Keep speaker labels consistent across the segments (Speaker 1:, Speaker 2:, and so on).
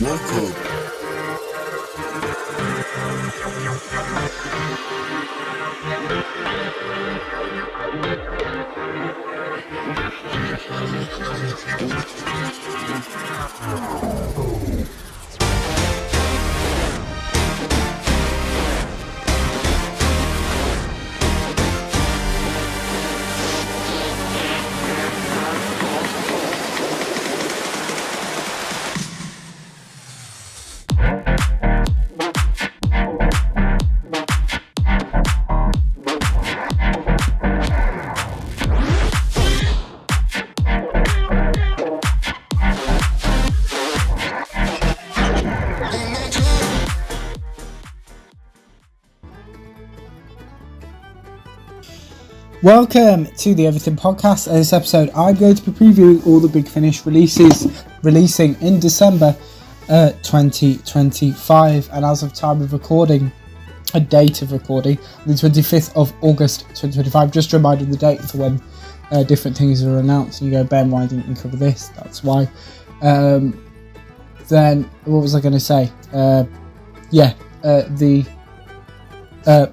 Speaker 1: Welcome.
Speaker 2: Welcome to the Everything Podcast. In this episode, I'm going to be previewing all the Big Finish releases releasing in December 2025, and as of time of recording, a date of recording, the 25th of August 2025. Just a reminder of the date for when different things are announced, and you go, Ben, why didn't you cover this? That's why. Then, what was I going to say?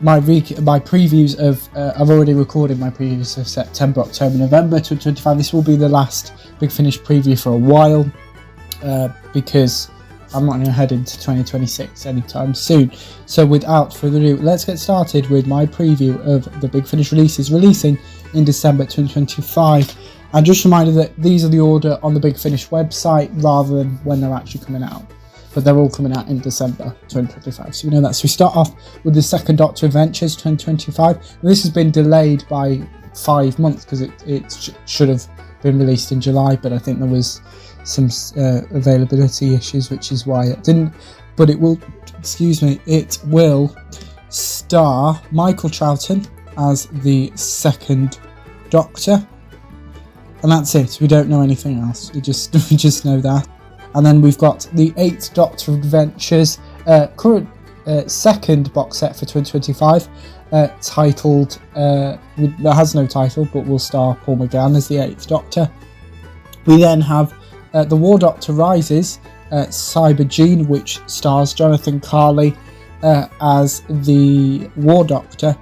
Speaker 2: My previews of I've already recorded my previews of September, October, November 2025. This will be the last Big Finish preview for a while because I'm not going to head into 2026 anytime soon. So without further ado, let's get started with my preview of the Big Finish releases releasing in December 2025. And just a reminder that these are the order on the Big Finish website rather than when they're actually coming out. But they're all coming out in December 2025, so we know that. So we start off with the second Doctor Adventures 2025. This has been delayed by 5 months because it should have been released in July, but I think there was some availability issues, which is why it didn't. But it will star Michael Troughton as the second Doctor, and that's it. We don't know anything else. We just know that. And then we've got the 8th Doctor Adventures, current second box set for 2025, titled, that has no title, but will star Paul McGann as the 8th Doctor. We then have The War Doctor Rises, Cyber Gene, which stars Jonathan Carley as the War Doctor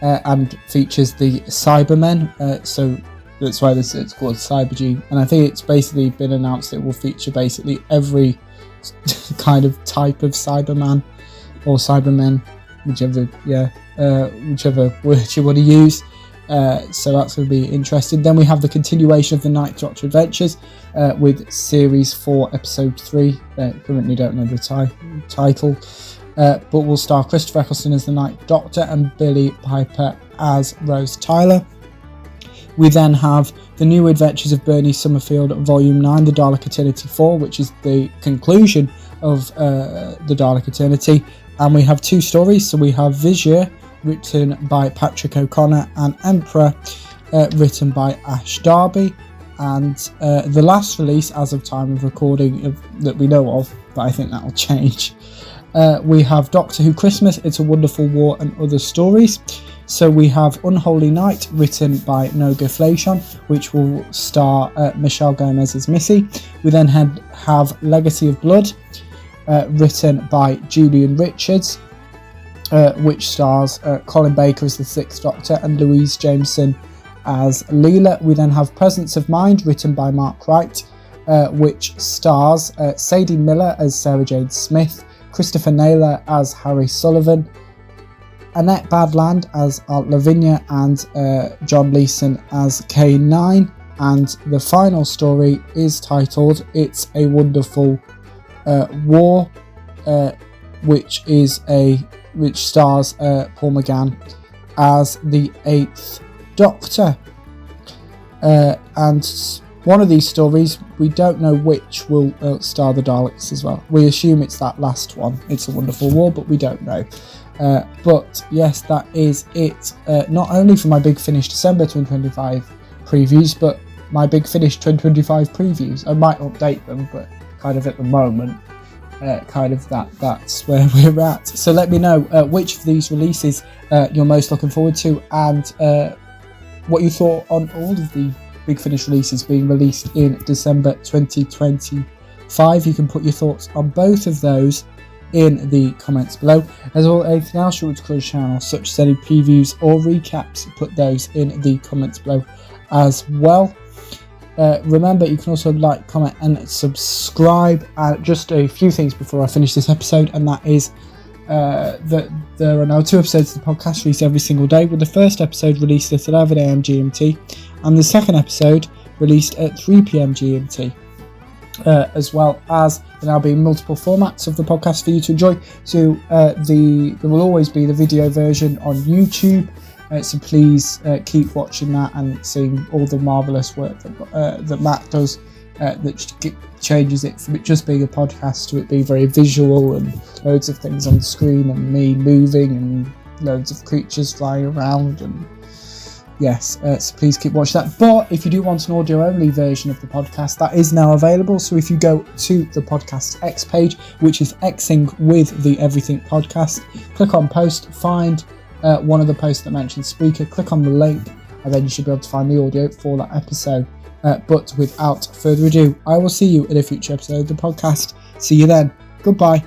Speaker 2: and features the Cybermen, so that's why it's called Cyber Gene, and I think it's basically been announced it will feature basically every kind of type of Cyberman or Cybermen, whichever word you want to use. So that's going to be interesting. Then we have the continuation of the 9th Doctor Adventures with Series 4, Episode 3. Currently don't know the title, but will star Christopher Eccleston as the 9th Doctor and Billie Piper as Rose Tyler. We then have The New Adventures of Bernie Summerfield, Volume 9, The Dalek Eternity 4, which is the conclusion of the Dalek Eternity. And we have 2 stories. So we have Vizier, written by Patrick O'Connor, and Emperor, written by Ash Darby. And the last release, as of time of recording, that we know of, but I think that will change. We have Doctor Who Christmas, It's a Wonderful War and Other Stories. So we have Unholy Night, written by Noga Fleishon, which will star Michelle Gomez as Missy. We then have Legacy of Blood, written by Julian Richards, which stars Colin Baker as the 6th Doctor and Louise Jameson as Leela. We then have Presence of Mind, written by Mark Wright, which stars Sadie Miller as Sarah Jane Smith, Christopher Naylor as Harry Sullivan, Annette Badland as Aunt Lavinia, and John Leeson as K9. And the final story is titled It's a Wonderful War, which stars Paul McGann as the 8th Doctor. And one of these stories, we don't know which will star the Daleks as well. We assume it's that last one, It's a Wonderful War, but we don't know. But yes, that is it. Not only for my Big Finish December 2025 previews, but my Big Finish 2025 previews. I might update them, but kind of at the moment, that's where we're at. So let me know which of these releases you're most looking forward to, and what you thought on all of the Big Finish releases being released in December 2025. 5. You can put your thoughts on both of those in the comments below. As well, anything else you want to cover the channel, such as any previews or recaps, put those in the comments below as well. Remember, you can also like, comment and subscribe. Just a few things before I finish this episode, and that is that there are now 2 episodes of the podcast released every single day, with the first episode released at 11 AM GMT and the second episode released at 3 PM GMT. As well as there now being multiple formats of the podcast for you to enjoy. So there will always be the video version on YouTube. So please keep watching that and seeing all the marvellous work that Matt does, that changes it from it just being a podcast to it being very visual and loads of things on the screen and me moving and loads of creatures flying around. And yes, so please keep watching that. But if you do want an audio only version of the podcast, that is now available. So if you go to the podcast X page, which is Xing with the Everything Podcast, click on post, find one of the posts that mentions Spreaker, click on the link, and then you should be able to find the audio for that episode. But without further ado, I will see you in a future episode of the podcast. See you then. Goodbye.